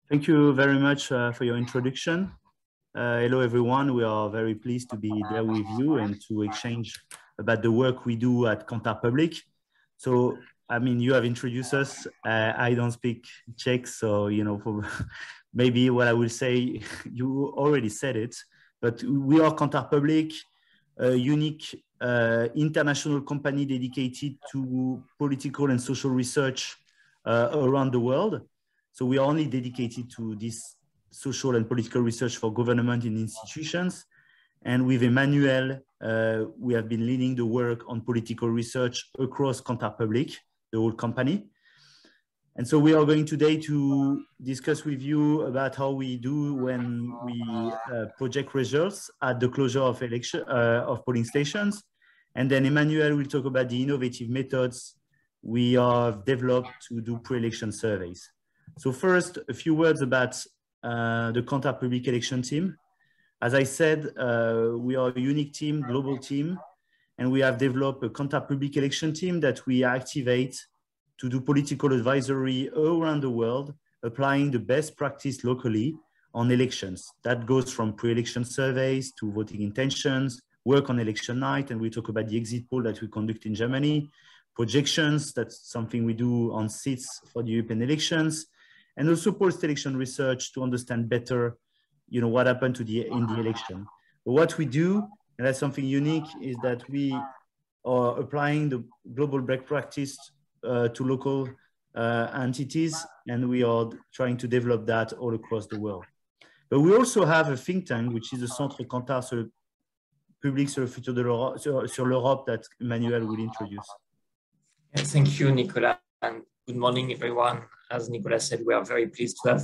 Thank you very much for your introduction. Hello, everyone. We are very pleased to be there with you and to exchange about the work we do at Kantar Public. So, I mean, you have introduced us. I don't speak Czech, so, you know, for maybe what I will say, you already said it, but we are Kantar Public, a unique international company dedicated to political and social research around the world. So we are only dedicated to this social and political research for government and institutions. And with Emmanuel, we have been leading the work on political research across Kantar Public, the whole company. And so we are going today to discuss with you about how we do when we project results at the closure of polling stations. And then Emmanuel will talk about the innovative methods we have developed to do pre-election surveys. So first, a few words about the Kantar Public election team. As I said, we are a unique team, global team, and we have developed a Kantar Public election team that we activate to do political advisory around the world, applying the best practice locally on elections. That goes from pre-election surveys to voting intentions, work on election night, and we talk about the exit poll that we conduct in Germany, projections, that's something we do on seats for the European elections, and also post-election research to understand better, you know, what happened in the election. But what we do, and that's something unique, is that we are applying the global best practice to local entities, and we are trying to develop that all across the world. But we also have a think tank, which is the Centre Kantar Public sur le futur de l'Europe, sur l'Europe, that Emmanuel will introduce. Yes, thank you, Nicolas, and good morning, everyone. As Nicolas said, we are very pleased to have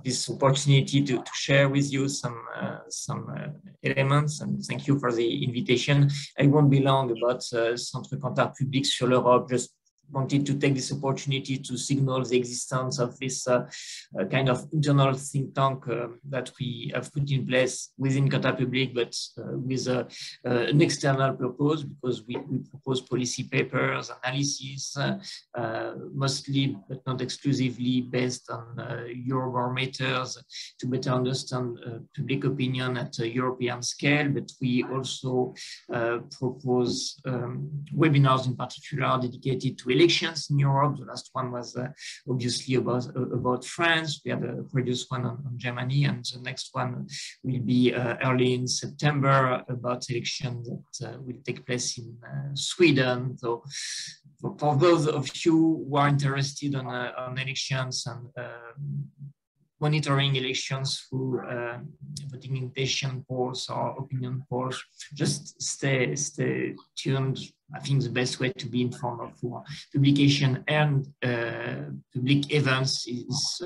this opportunity to share with you some elements, and thank you for the invitation. I won't be long about Centre Kantar Public sur l'Europe. Just wanted to take this opportunity to signal the existence of this kind of internal think tank that we have put in place within Kantar Public, but with an external purpose, because we propose policy papers, analysis, mostly but not exclusively based on Eurobarometers to better understand public opinion at a European scale, but we also propose webinars in particular dedicated to elections in Europe. The last one was obviously about France. We had a previous one on Germany, and the next one will be early in September about elections that will take place in Sweden. So for those of you who are interested on elections and monitoring elections through voting intention polls or opinion polls, just stay tuned. I think the best way to be informed of publication and public events is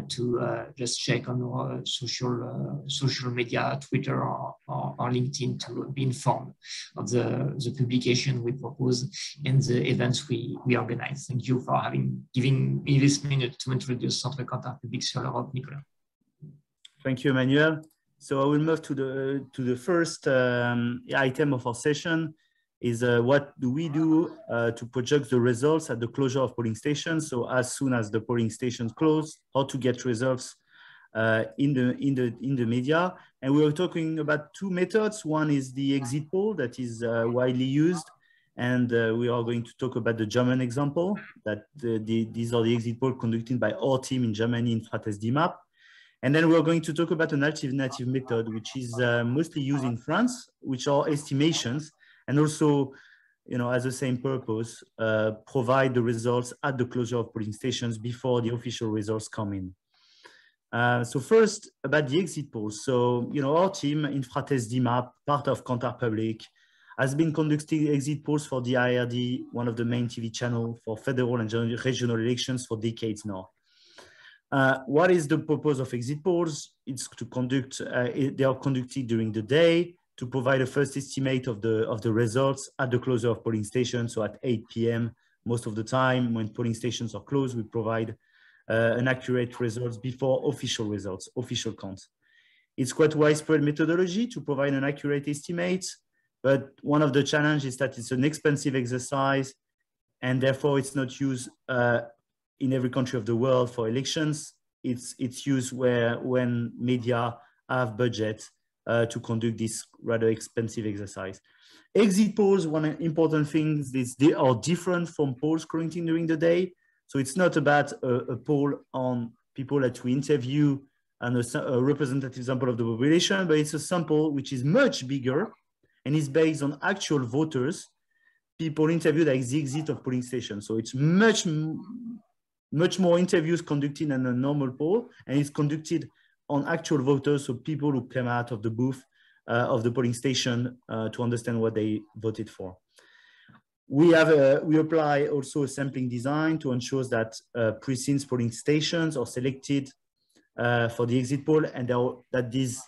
to just check on our social media, Twitter or LinkedIn, to be informed of the publication we propose and the events we organize. Thank you for giving me this minute to introduce Centre Kantar Public sur l'Europe, Nicolas. Thank you, Emmanuel. So I will move to the first item of our session. Is what do we do to project the results at the closure of polling stations? So as soon as the polling stations close, how to get results in the media. And we were talking about two methods. One is the exit poll that is widely used, and we are going to talk about the German example. That these are the exit polls conducted by our team in Germany in Frates DIMAP. And then we're going to talk about an alternative method, which is mostly used in France, which are estimations. And also, you know, as the same purpose, provide the results at the closure of polling stations before the official results come in. So first, about the exit polls. So, you know, our team in Frates DIMAP, part of Kantar Public, has been conducting exit polls for the IRD, one of the main TV channels for federal and regional elections for decades now. What is the purpose of exit polls? It's to conduct, they are conducted during the day, to provide a first estimate of the results at the closure of polling stations. So at 8 p.m. most of the time when polling stations are closed, we provide an accurate results before official results, official counts. It's quite widespread methodology to provide an accurate estimate, but one of the challenges is that it's an expensive exercise, and therefore it's not used in every country of the world for elections. It's used when media have budget to conduct this rather expensive exercise. Exit polls, one important thing is they are different from polls conducted during the day. So it's not about a poll on people that we interview and a representative sample of the population, but it's a sample which is much bigger and is based on actual voters, people interviewed at the exit of polling stations. So it's much more interviews conducted than a normal poll, and it's conducted on actual voters, so people who came out of the booth of the polling station to understand what they voted for. We apply also a sampling design to ensure that precincts polling stations are selected for the exit poll, and that these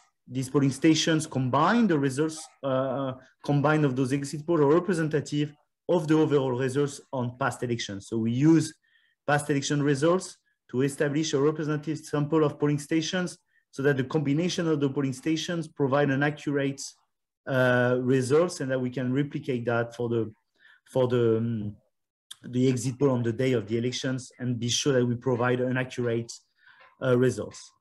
polling stations combine the results combined of those exit polls are representative of the overall results on past elections. So we use past election results to establish a representative sample of polling stations so that the combination of the polling stations provide an accurate results, and that we can replicate that for the exit poll on the day of the elections and be sure that we provide an accurate results.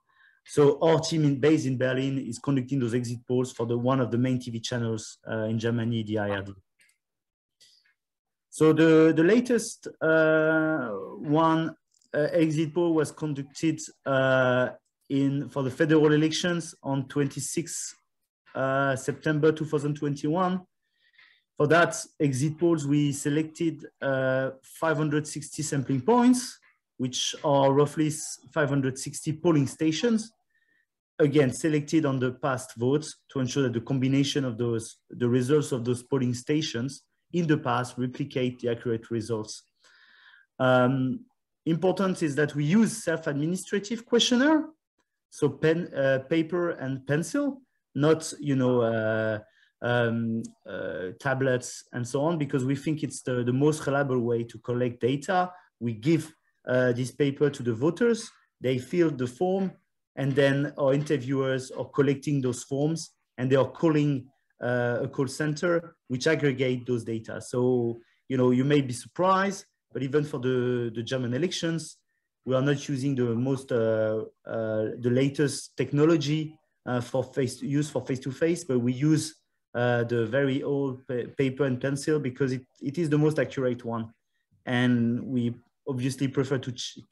So our team based in Berlin is conducting those exit polls for one of the main TV channels in Germany, the ARD. So the latest one exit poll was conducted for the federal elections on 26 September 2021. For that exit polls, we selected 560 sampling points, which are roughly 560 polling stations, again, selected on the past votes to ensure that the combination of the results of those polling stations in the past replicate the accurate results. Important is that we use self-administrative questionnaire, so paper and pencil, not tablets and so on, because we think it's the most reliable way to collect data. We give this paper to the voters, they fill the form, and then our interviewers are collecting those forms, and they are calling a call center which aggregate those data. So, you may be surprised, but even for the German elections, we are not using the latest technology for face-to-face, but we use the very old paper and pencil because it is the most accurate one. And we obviously prefer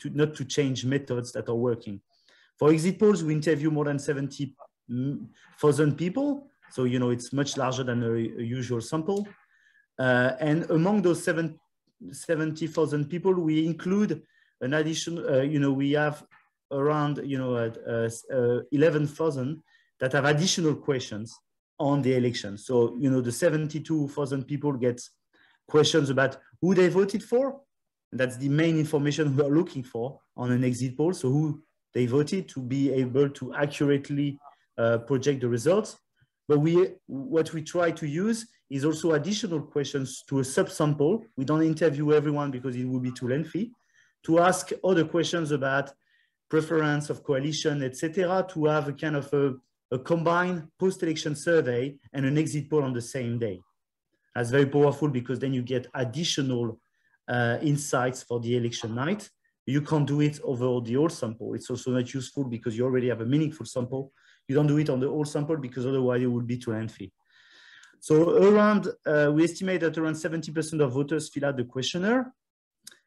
not to change methods that are working. For exit polls, we interview more than 70,000 people. So, it's much larger than a usual sample. And among those 70,000 people, we include an additional, we have around, 11,000 that have additional questions on the election. So, the 72,000 people get questions about who they voted for. And that's the main information we are looking for on an exit poll. So who they voted to be able to accurately project the results. But what we try to use is also additional questions to a subsample. We don't interview everyone because it would be too lengthy, to ask other questions about preference of coalition, etc., to have a kind of a combined post-election survey and an exit poll on the same day. That's very powerful because then you get additional insights for the election night. You can't do it over the whole sample. It's also not useful because you already have a meaningful sample. You don't do it on the whole sample because otherwise it would be too lengthy. So we estimate that around 70% of voters fill out the questionnaire,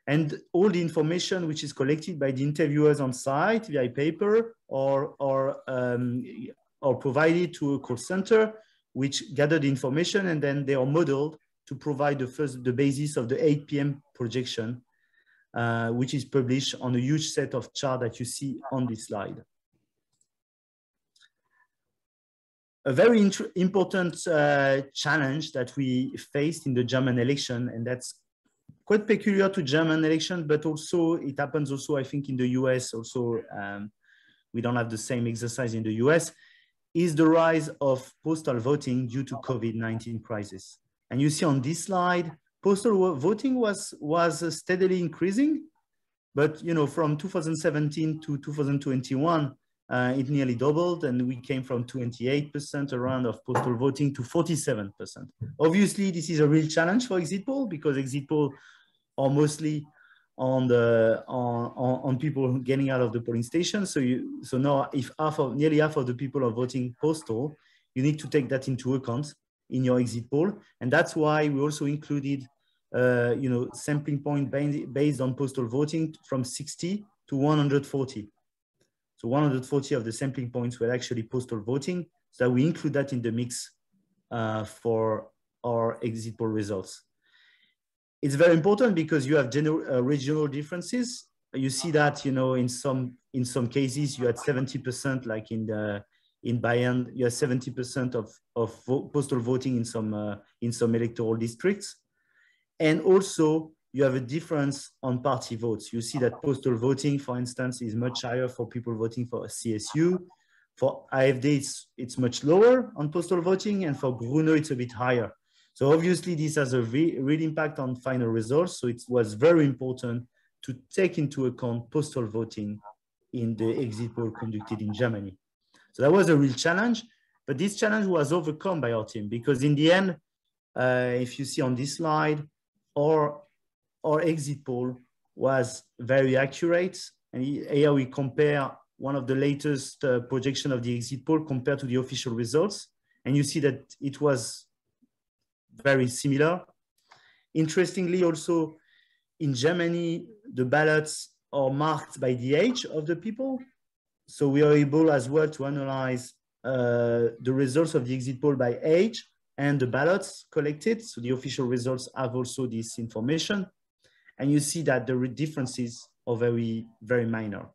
and all the information which is collected by the interviewers on site via paper or provided to a call center, which gather the information, and then they are modeled to provide the basis of the 8 p.m. projection, which is published on a huge set of charts that you see on this slide. A very important challenge that we faced in the German election, and that's quite peculiar to German election, but also it happens also, I think, in the US also. We don't have the same exercise in the US, is the rise of postal voting due to COVID-19 crisis. And you see on this slide, postal voting was steadily increasing, but from 2017 to 2021, it nearly doubled, and we came from 28% around of postal voting to 47%. Obviously, this is a real challenge for exit poll because exit poll are mostly on the on people getting out of the polling station. So now if nearly half of the people are voting postal, you need to take that into account in your exit poll, and that's why we also included sampling point based on postal voting from 60 to 140. So 140 of the sampling points were actually postal voting, so we include that in the mix for our exit poll results. It's very important because you have regional differences. You see that, in some cases you had 70%, like in Bayern, you have 70% of postal voting in some electoral districts. And also you have a difference on party votes. You see that postal voting, for instance, is much higher for people voting for CSU. For AfD, it's much lower on postal voting, and for Gruner, it's a bit higher. So obviously this has a real impact on final results. So it was very important to take into account postal voting in the exit poll conducted in Germany. So that was a real challenge, but this challenge was overcome by our team, because in the end, if you see on this slide, our exit poll was very accurate. And here we compare one of the latest projection of the exit poll compared to the official results. And you see that it was very similar. Interestingly, also in Germany, the ballots are marked by the age of the people. So we are able as well to analyze the results of the exit poll by age and the ballots collected. So the official results have also this information. And you see that the differences are very, very minor.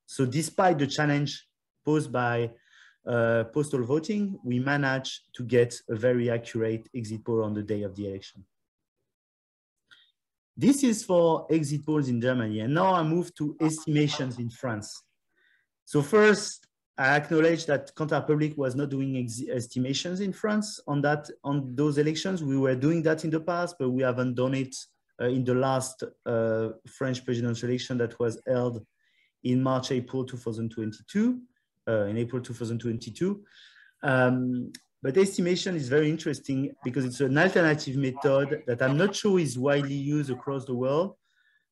So despite the challenge posed by postal voting, we managed to get a very accurate exit poll on the day of the election. This is for exit polls in Germany. And now I move to estimations in France. So first, I acknowledge that Kantar Public was not doing estimations in France on those elections. We were doing that in the past, but we haven't done it in the last French presidential election that was held in April 2022. In April 2022. But estimation is very interesting because it's an alternative method that I'm not sure is widely used across the world,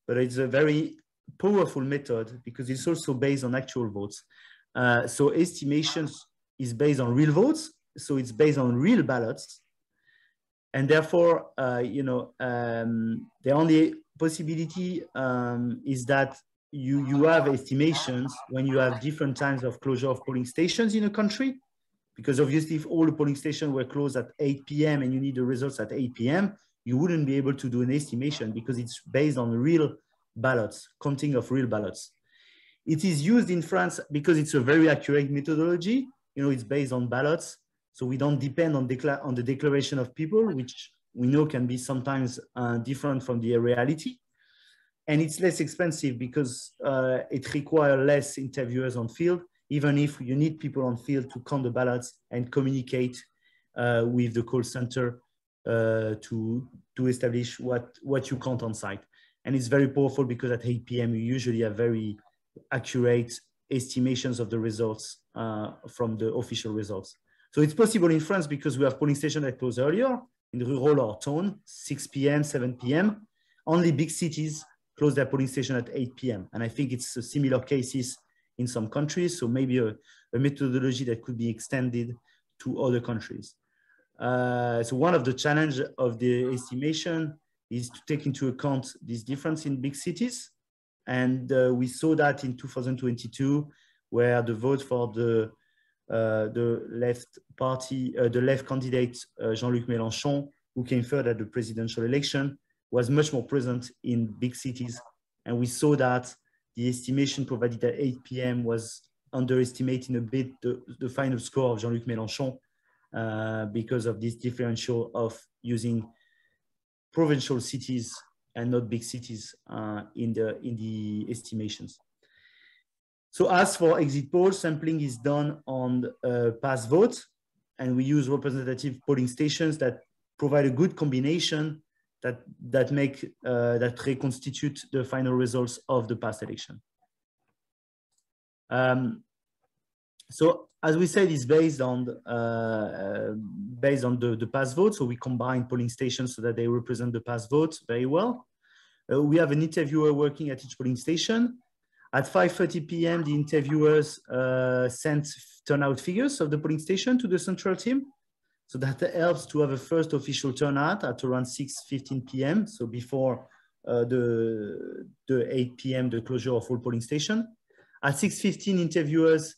but it's a very powerful method because it's also based on actual votes. So estimations is based on real votes. So it's based on real ballots. And therefore, the only possibility is that you have estimations when you have different times of closure of polling stations in a country, because obviously if all the polling stations were closed at 8 p.m. and you need the results at 8 p.m., you wouldn't be able to do an estimation because it's based on real ballots, counting of real ballots. It is used in France because it's a very accurate methodology. It's based on ballots. So we don't depend on the declaration of people, which we know can be sometimes different from the reality. And it's less expensive because it requires less interviewers on field, even if you need people on field to count the ballots and communicate with the call center to establish what you count on site. And it's very powerful because at 8 p.m. you usually have very accurate estimations of the results from the official results. So it's possible in France because we have polling stations that close earlier in the rural or town, 6 p.m., 7 p.m. Only big cities close their polling station at 8 p.m. And I think it's a similar cases in some countries. So maybe a methodology that could be extended to other countries. So one of the challenges of the estimation is to take into account this difference in big cities. And we saw that in 2022, where the vote for the left party, the left candidate, Jean-Luc Mélenchon, who came third at the presidential election, was much more present in big cities. And we saw that the estimation provided at 8 p.m. was underestimating a bit the final score of Jean-Luc Mélenchon because of this differential of using provincial cities and not big cities in the estimations. So as for exit polls, sampling is done on past vote, and we use representative polling stations that provide a good combination that reconstitute the final results of the past election. So as we said, it's based on the past vote. So we combine polling stations so that they represent the past vote very well. We have an interviewer working at each polling station. At 5:30 p.m., the interviewers sent turnout figures of the polling station to the central team. So that helps to have a first official turnout at around 6:15 p.m. So before the 8 p.m., the closure of all polling station. At 6:15, interviewers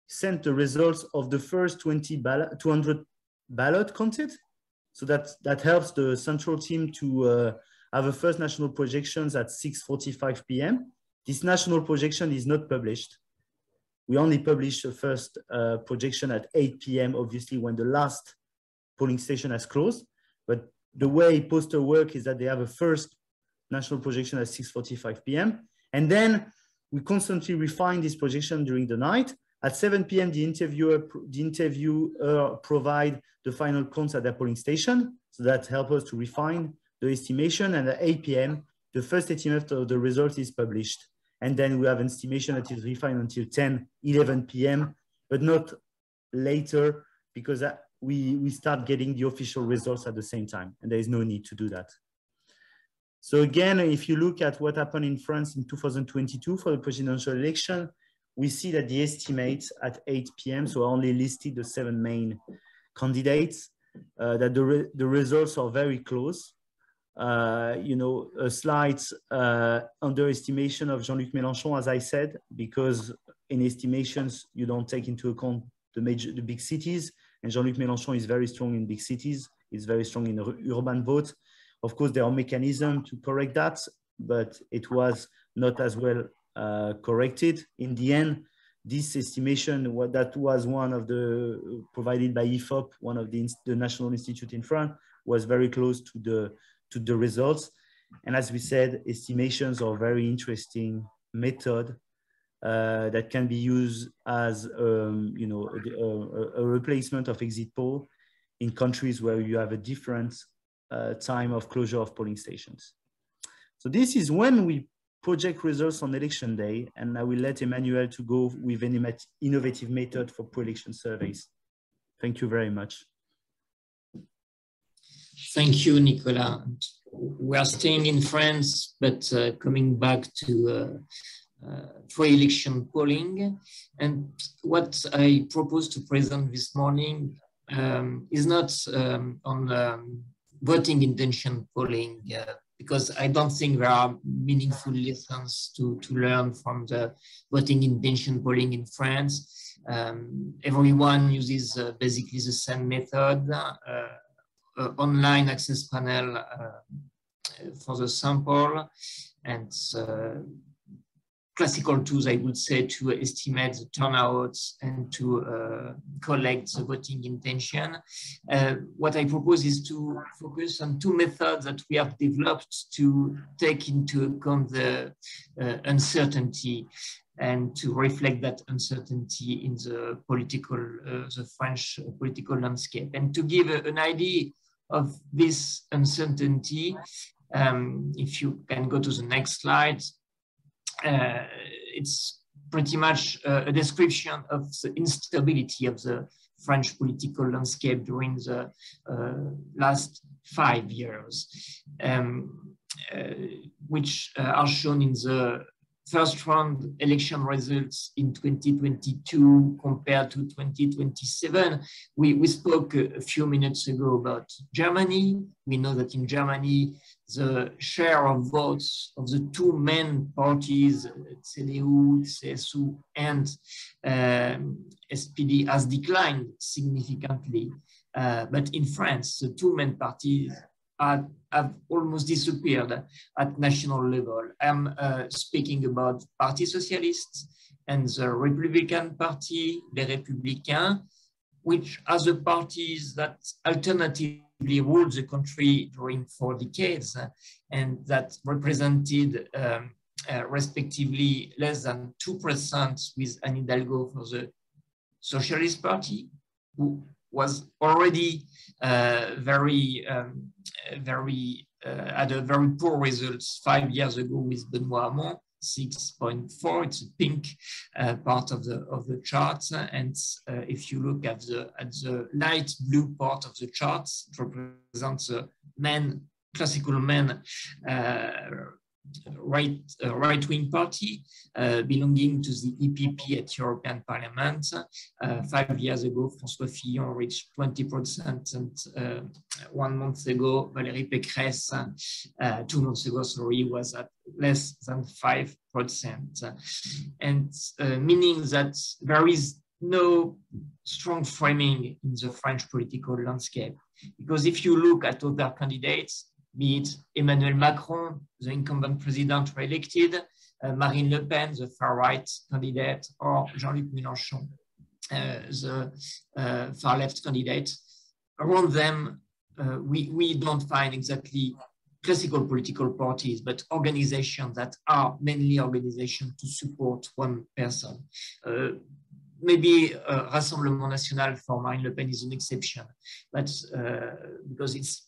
sent the results of the first 200 ballot counted. So that helps the central team to have a first national projections at 6:45 p.m. This national projection is not published. We only publish the first projection at 8 p.m., obviously, when the last polling station has closed. But the way poster work is that they have a first national projection at 6:45 p.m. And then we constantly refine this projection during the night. At 7 p.m., the interviewer provide the final counts at their polling station. So that helps us to refine the estimation. And at 8 p.m., the first estimate of the result is published. And then we have an estimation that is refined until 10, 11 p.m., but not later, because we start getting the official results at the same time, and there is no need to do that. So again, if you look at what happened in France in 2022 for the presidential election, we see that the estimates at 8 p.m., so I only listed the 7 main candidates, that the results are very close. You know, a slight underestimation of Jean-Luc Mélenchon, as I said, because in estimations, you don't take into account the big cities, and Jean-Luc Mélenchon is very strong in big cities. He's very strong in urban vote. Of course, there are mechanisms to correct that, but it was not as well corrected. In the end, this estimation, that was one of the provided by IFOP, one of the National Institute in France, was very close to the results. And as we said, estimations are a very interesting method that can be used as you know, a replacement of exit poll in countries where you have a different time of closure of polling stations. So this is when we project results on election day, and I will let Emmanuel to go with an innovative method for pre-election surveys. Thank you very much. Thank you, Nicolas. We are staying in France, but coming back to pre-election polling. And what I propose to present this morning is not on voting intention polling, because I don't think there are meaningful lessons to learn from the voting intention polling in France. Everyone uses basically the same method. Online access panel for the sample, and classical tools, I would say, to estimate the turnouts and to collect the voting intention. What I propose is to focus on 2 methods that we have developed to take into account the uncertainty and to reflect that uncertainty in the political, the French political landscape. And to give an idea of this uncertainty, if you can go to the next slide, it's pretty much a description of the instability of the French political landscape during the last 5 years, which are shown in the first round election results in 2022 compared to 2027. We spoke a few minutes ago about Germany. We know that in Germany, the share of votes of the 2 main parties, CDU, CSU, and SPD, has declined significantly. But in France, the 2 main parties have almost disappeared at national level. I'm speaking about Parti Socialiste and the Republican Party, Les Républicains, which are the parties that alternatively ruled the country during 4 decades and that represented respectively less than 2% with Anne Hidalgo for the Socialist Party, who was already had a very poor results 5 years ago with Benoît Hamon, 6.4. It's a pink part of the chart, and if you look at the light blue part of the chart, it represents the classical men right-wing party belonging to the EPP at European Parliament. 5 years ago, François Fillon reached 20%, and 1 month ago, Valérie Pécresse, 2 months ago, sorry, was at less than 5%. And meaning that there is no strong framing in the French political landscape. Because if you look at other candidates, be it Emmanuel Macron, the incumbent president re-elected, Marine Le Pen, the far-right candidate, or Jean-Luc Mélenchon, the far-left candidate, around them, we don't find exactly classical political parties, but organizations that are mainly organizations to support one person. Maybe Rassemblement National for Marine Le Pen is an exception, but because it's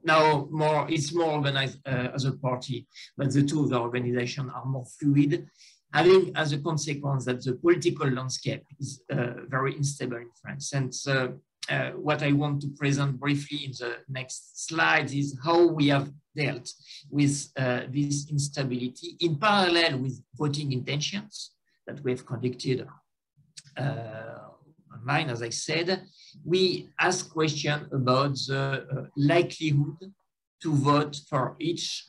now more organized as a party, but the two of the organizations are more fluid, having as a consequence that the political landscape is very unstable in France. And what I want to present briefly in the next slides is how we have dealt with this instability in parallel with voting intentions that we have conducted online, as I said. We ask questions about the likelihood to vote for each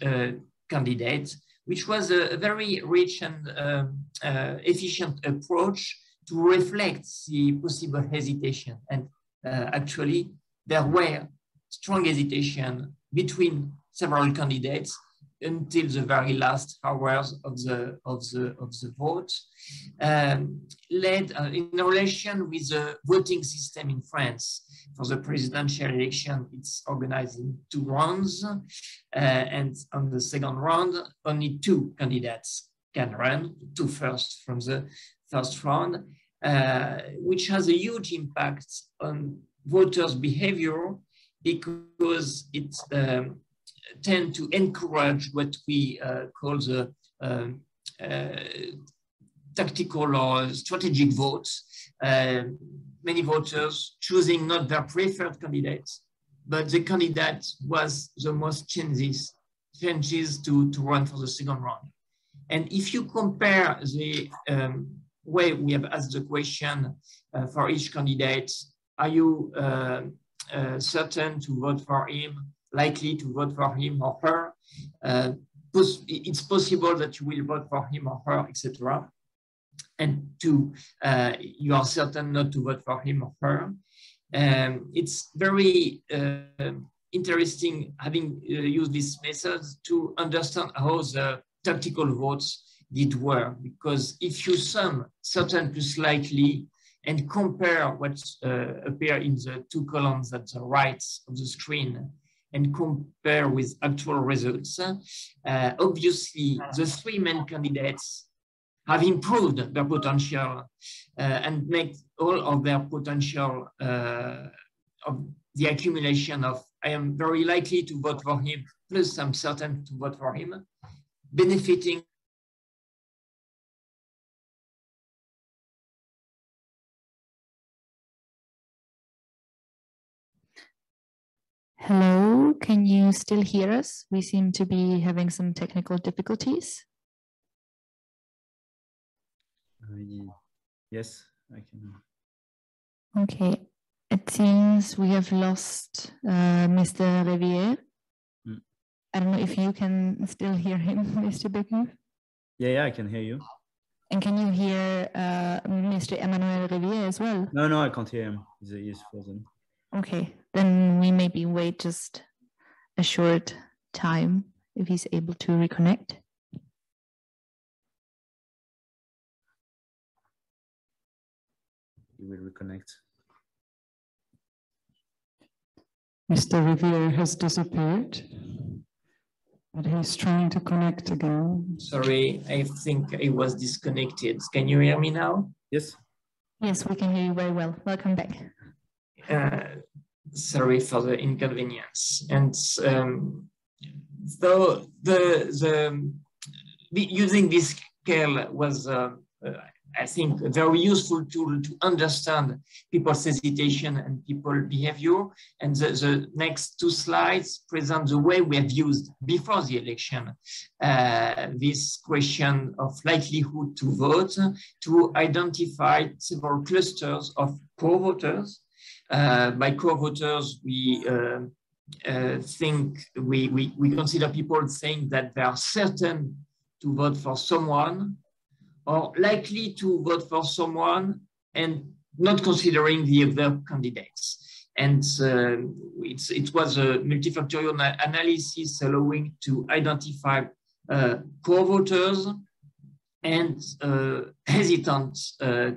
candidate, which was a very rich and efficient approach to reflect the possible hesitation. And actually, there were strong hesitation between several candidates until the very last hours of the vote, led in relation with the voting system in France. For the presidential election, it's organized in 2 rounds, and on the second round, only 2 candidates can run, 2 first from the first round, which has a huge impact on voters' behavior because it tend to encourage what we call the tactical or strategic votes. Many voters choosing not their preferred candidates, but the candidate was the most chances to run for the second round. And if you compare the way we have asked the question for each candidate, are you certain to vote for him, likely to vote for him or her? It's possible that you will vote for him or her, etc. And 2, you are certain not to vote for him or her. It's very interesting having used these methods to understand how the tactical votes did work, because if you sum certain plus likely and compare what appear in the 2 columns at the right of the screen and compare with actual results, obviously the 3 main candidates have improved their potential and make all of their potential of the accumulation of I am very likely to vote for him plus I'm certain to vote for him, benefiting Hello, can you still hear us? We seem to be having some technical difficulties. Yes, I can. Okay, it seems we have lost Mr. Rivière. I don't know if you can still hear him, Mr. Bécuwe. Yeah, I can hear you. And can you hear Mr. Emmanuel Rivière as well? No, I can't hear him. He's frozen. Okay, then we maybe wait just a short time if he's able to reconnect. He will reconnect. Mr. Rivière has disappeared, but he's trying to connect again. Sorry, I think I was disconnected. Can you hear me now? Yes. Yes, we can hear you very well. Welcome back. Sorry for the inconvenience. And so using this scale was, I think, a very useful tool to understand people's hesitation and people behavior. And the next two slides present the way we have used before the election this question of likelihood to vote to identify several clusters of co-voters. By co-voters, we think we consider people saying that they are certain to vote for someone or likely to vote for someone and not considering the other candidates. And it was a multifactorial analysis allowing to identify co-voters and hesitant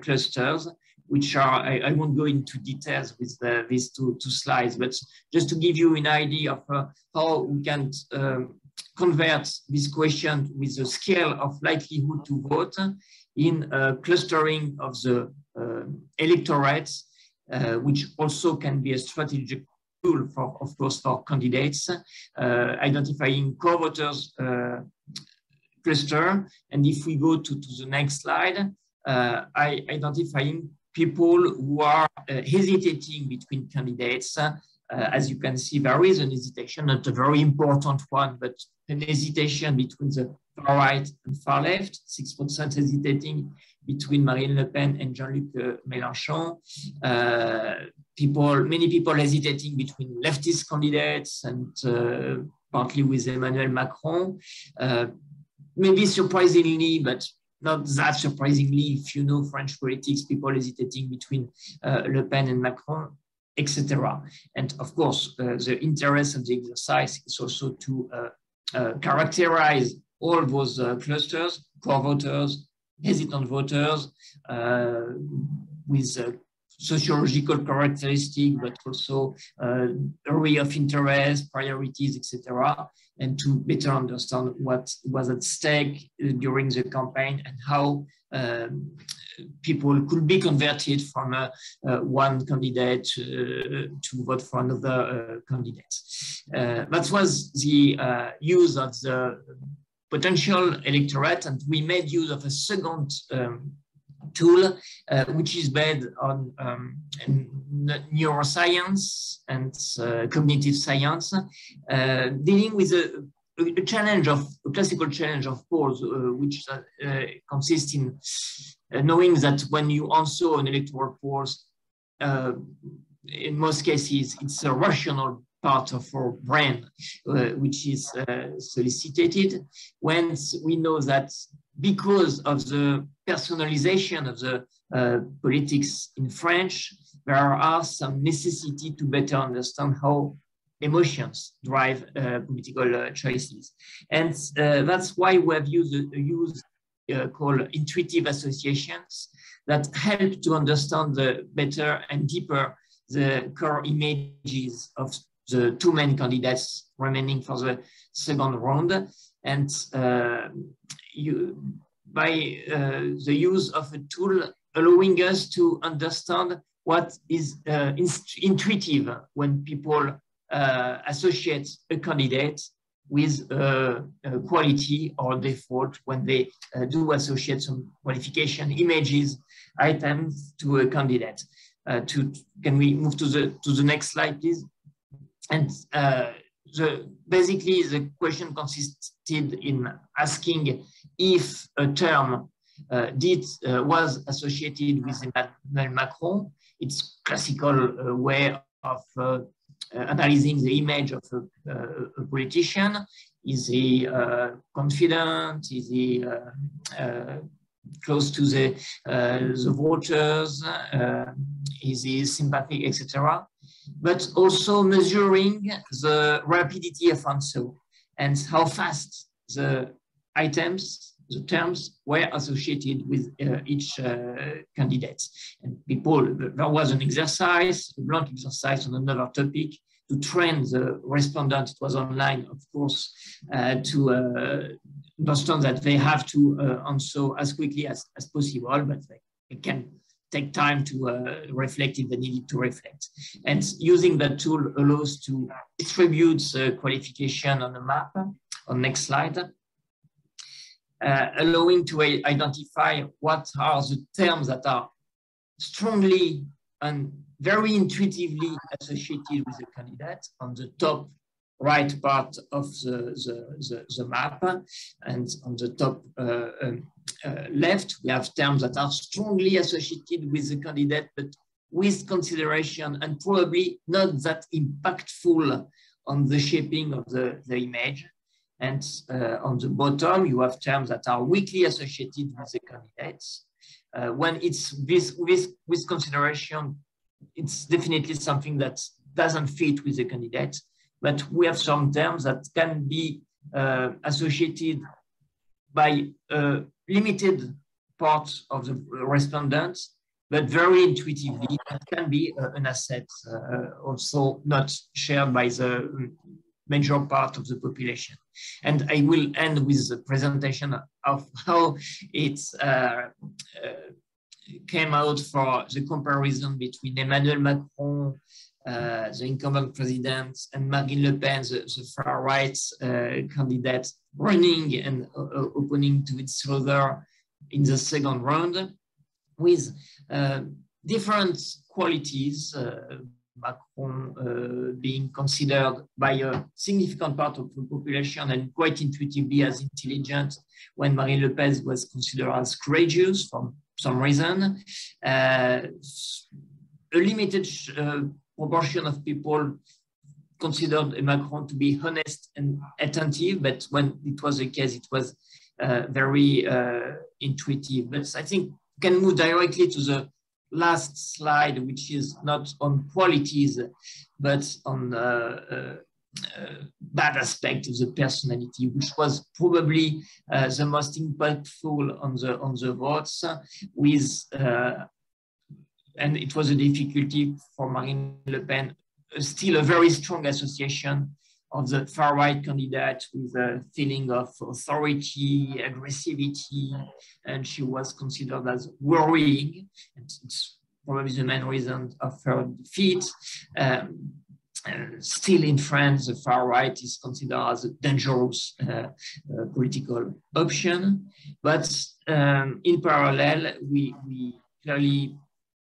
clusters, which are, I won't go into details with these two slides, but just to give you an idea of how we can convert this question with the scale of likelihood to vote in clustering of the electorates, which also can be a strategic tool for, of course, for candidates, identifying co-voters cluster. And if we go to the next slide, identifying people who are hesitating between candidates. As you can see, there is an hesitation, not a very important one, but an hesitation between the far right and far left, 6% hesitating between Marine Le Pen and Jean-Luc Mélenchon. Many people hesitating between leftist candidates and partly with Emmanuel Macron. Maybe surprisingly, but not that surprisingly, if you know French politics, people hesitating between Le Pen and Macron, etc. And of course, the interest of the exercise is also to characterize all those clusters, core voters, hesitant voters, with sociological characteristics, but also area of interest, priorities, etc., and to better understand what was at stake during the campaign and how people could be converted from one candidate to vote for another candidate. That was the use of the potential electorate, and we made use of a second tool, which is based on neuroscience and cognitive science, dealing with a challenge of a classical challenge of polls, which consists in knowing that when you answer an electoral polls, in most cases, it's a rational part of our brain, which is solicited. When we know that because of the personalization of the politics in French, there are some necessity to better understand how emotions drive political choices. And that's why we have used called intuitive associations that help to understand better and deeper the core images of the two main candidates remaining for the second round. And by the use of a tool allowing us to understand what is intuitive when people associate a candidate with a quality or default when they do associate some qualification images, items to a candidate. Can we move to the next slide, please? And basically, the question consisted in asking if a term was associated with Emmanuel Macron. It's classical way of analyzing the image of a politician. Is he confident? Is he close to the voters? Is he sympathetic, etc.? But also measuring the rapidity of answer and how fast the items, the terms were associated with each candidate. And there was an exercise, a blank exercise on another topic to train the respondent. It was online, of course, to understand that they have to answer as quickly as possible, but they can take time to reflect if they needed to reflect. And using that tool allows to distribute the qualification on a map. On next slide. allowing to identify what are the terms that are strongly and very intuitively associated with the candidate on the top right part of the map, and on the top left, we have terms that are strongly associated with the candidate, but with consideration and probably not that impactful on the shaping of the image. And on the bottom, you have terms that are weakly associated with the candidates. When it's with consideration, it's definitely something that doesn't fit with the candidate. But we have some terms that can be associated by a limited part of the respondents, but very intuitively, that can be an asset also not shared by the major part of the population. And I will end with the presentation of how it came out for the comparison between Emmanuel Macron, the incumbent president, and Marine Le Pen, the far-right candidate, running and opposing to each other in the second round, with different qualities. Macron being considered by a significant part of the population and quite intuitively as intelligent, when Marine Le Pen was considered as courageous for some reason. A limited proportion of people considered Macron to be honest and attentive, but when it was the case, it was very intuitive. But I think we can move directly to the last slide, which is not on qualities, but on bad aspect of the personality, which was probably the most impactful on the votes, with and it was a difficulty for Marine Le Pen, still a very strong association of the far-right candidate with a feeling of authority, aggressivity, and she was considered as worrying. And it's probably the main reason of her defeat. Still in France, the far-right is considered as a dangerous political option. But in parallel, we clearly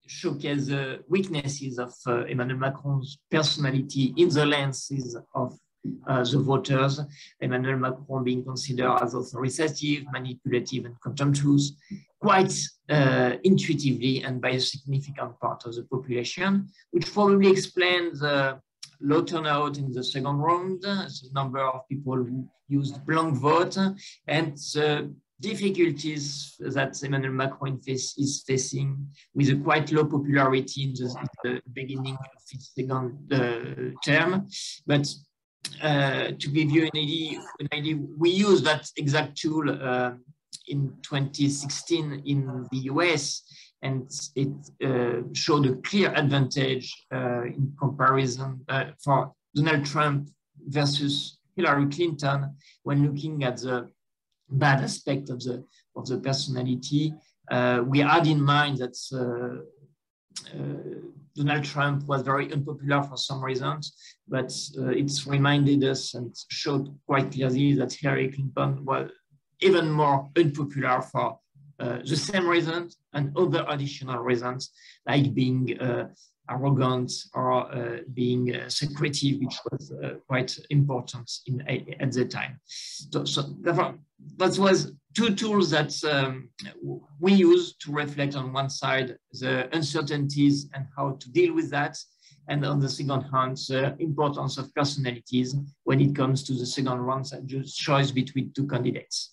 showcase the weaknesses of Emmanuel Macron's personality in the lenses of the voters. Emmanuel Macron being considered as authoritative, manipulative, and contemptuous, quite intuitively and by a significant part of the population, which probably explains the low turnout in the second round, the number of people who used blank vote, and the difficulties that Emmanuel Macron is facing with a quite low popularity in the beginning of his second term. But to give you an idea, we used that exact tool in 2016 in the US, and it showed a clear advantage in comparison for Donald Trump versus Hillary Clinton when looking at the bad aspect of the personality. We had in mind that Donald Trump was very unpopular for some reasons, but it's reminded us and showed quite clearly that Hillary Clinton was even more unpopular for the same reasons and other additional reasons, like being arrogant or being secretive, which was quite important at the time. So therefore, that was two tools that we use to reflect on one side the uncertainties and how to deal with that, and on the second hand, the importance of personalities when it comes to the second round choice between two candidates.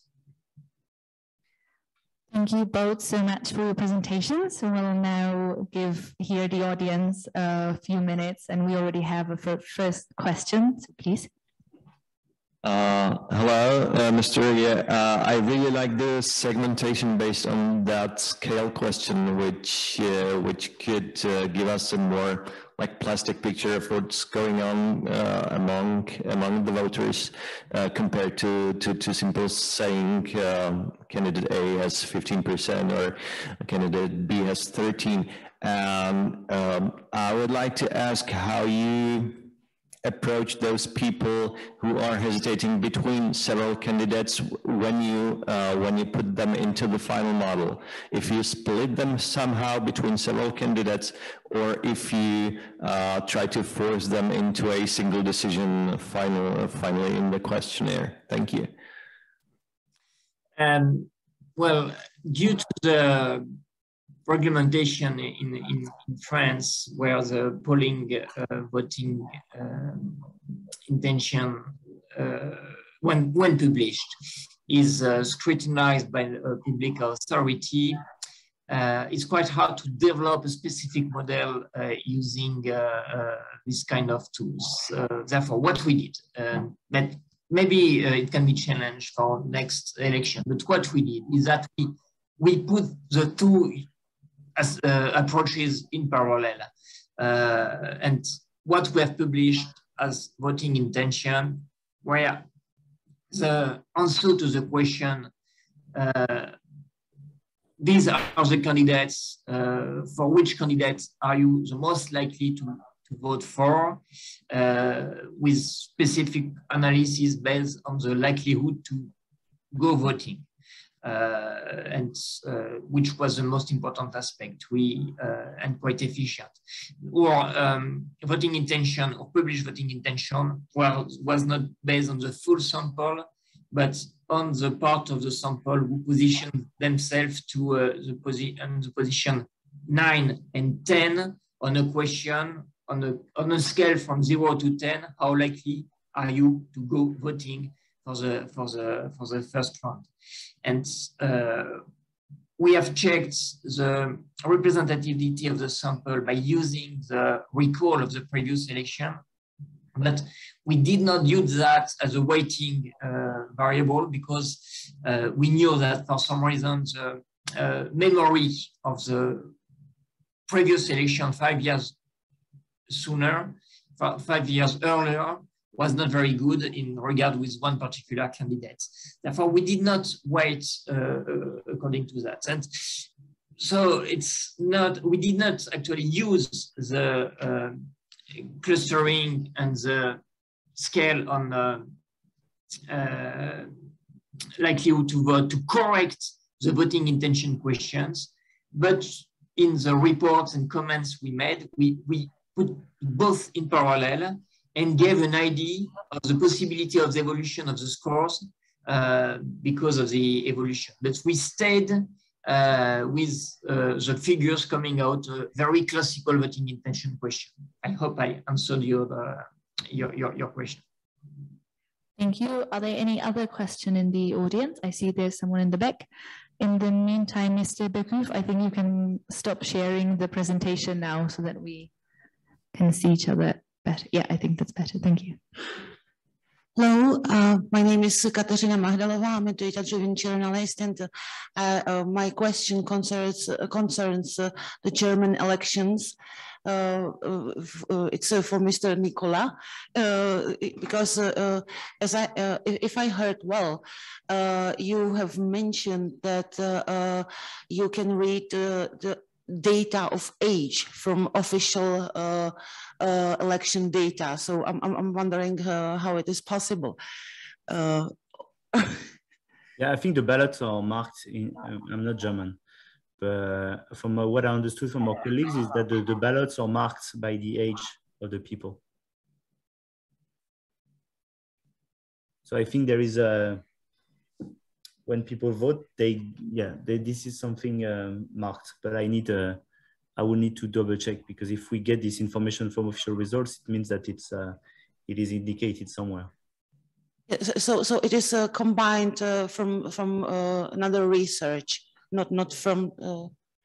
Thank you both so much for your presentations. So we'll now give here the audience a few minutes, and we already have a first question, so please. Hello, Mr. Rivière. I really like the segmentation based on that scale question, which could give us a more like plastic picture of what's going on among the voters compared to simple saying candidate A has 15% or candidate B has 13%. I would like to ask how you approach those people who are hesitating between several candidates when you put them into the final model? If you split them somehow between several candidates, or if you try to force them into a single decision finally in the questionnaire? Thank you. Well, due to the regulation in France, where the polling voting intention, when published, is scrutinized by a public authority, it's quite hard to develop a specific model using this kind of tools. Therefore, what we did, but maybe it can be challenged for next election, but what we did is that we put the two approaches in parallel. And what we have published as voting intention, where the answer to the question, these are the candidates, for which candidates are you the most likely to vote for, with specific analysis based on the likelihood to go voting. And which was the most important aspect, and quite efficient. Or voting intention or published voting intention was not based on the full sample, but on the part of the sample who positioned themselves to the position 9 and 10 on a question, on a scale from 0 to 10, how likely are you to go voting for the first round? And we have checked the representativity of the sample by using the recall of the previous election, but we did not use that as a weighting variable, because we knew that for some reason the memory of the previous election 5 years sooner, 5 years earlier, was not very good in regard with one particular candidate. Therefore, we did not weight according to that. And so it's not, we did not actually use the clustering and the scale on likelihood to vote to correct the voting intention questions, but in the reports and comments we made, we put both in parallel and gave an idea of the possibility of the evolution of the scores because of the evolution. But we stayed with the figures coming out, a very classical voting intention question. I hope I answered your question. Thank you. Are there any other questions in the audience? I see there's someone in the back. In the meantime, Mr. Bécuwe, I think you can stop sharing the presentation now so that we can see each other better. Yeah, I think that's better. Thank you. Hello, my name is Katarzyna Magdalova. I'm a data-driven journalist, and my question concerns the German elections. It's for Mr. Nicolas, because if I heard well, you have mentioned that you can read the data of age from official election data. So I'm wondering how it is possible. Yeah, I think the ballots are marked in, I'm not German, but from what I understood from our colleagues is that the ballots are marked by the age of the people. So I think there is a, when people vote, this is something marked, but I will need to double check, because if we get this information from official results, it means that it is indicated somewhere. So it is combined from another research, not from.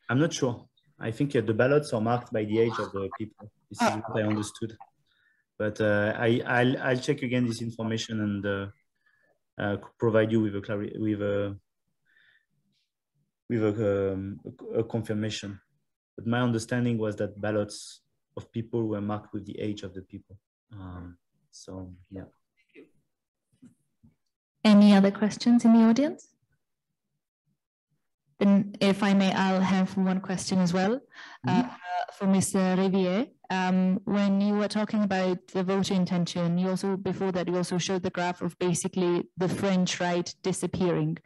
I'm not sure. I think the ballots are marked by the age of the people. This is what I understood, but I'll check again this information and provide you with a confirmation. But my understanding was that ballots of people were marked with the age of the people. So yeah. Any other questions in the audience? Then, if I may, I'll have one question as well for Mr. Rivière. When you were talking about the voter intention, you also, before that, you also showed the graph of basically the French right disappearing.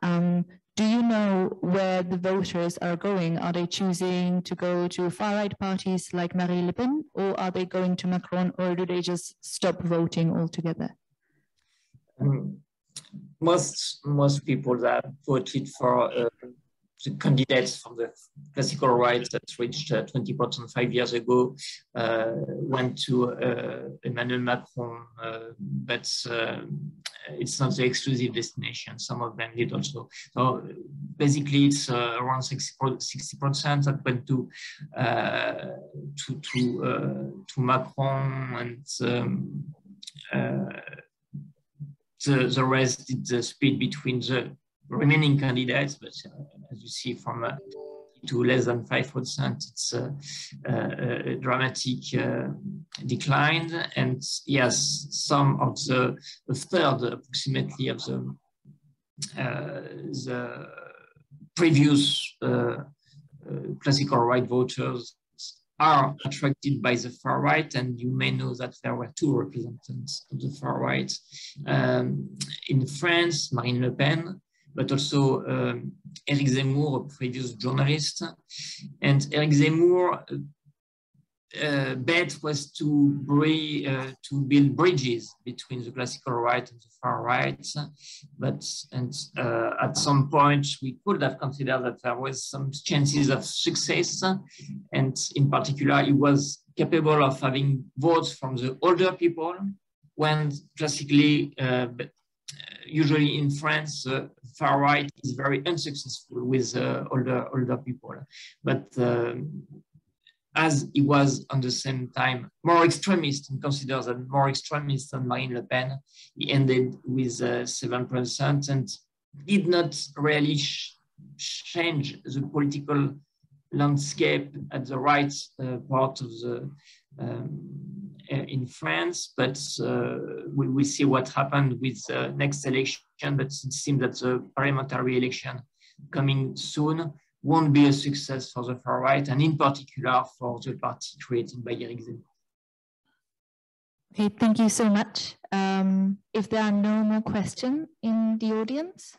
Do you know where the voters are going? Are they choosing to go to far-right parties like Marine Le Pen, or are they going to Macron, or do they just stop voting altogether? Most people that voted for the candidates from the classical right that reached 20% 5 years ago went to Emmanuel Macron, but it's not the exclusive destination. Some of them did also. So basically, it's around 60% that went to Macron, and the rest did the split between the remaining candidates, but as you see, from to less than 5%, it's a dramatic decline. And yes, some of a third approximately of the previous classical right voters are attracted by the far right, and you may know that there were two representatives of the far right in France, Marine Le Pen, but also Éric Zemmour, a previous journalist. And Éric Zemmour bet was to build bridges between the classical right and the far right. At some point, we could have considered that there was some chances of success. And in particular, he was capable of having votes from the older people, when classically, usually in France, the far right is very unsuccessful with older people. But as he was at the same time more extremist and considers that more extremist than Marine Le Pen, he ended with 7% and did not really change the political landscape at the right part of the in France, but we will see what happened with the next election. But it seems that the parliamentary election coming soon won't be a success for the far right, and in particular for the party created by Éric Zemmour. Okay, thank you so much. If there are no more questions in the audience,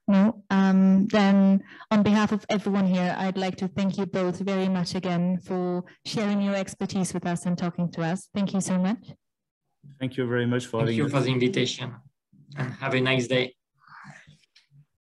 no, then on behalf of everyone here, I'd like to thank you both very much again for sharing your expertise with us and talking to us. Thank you so much. Thank you very much for having us. Thank you for the invitation, and have a nice day.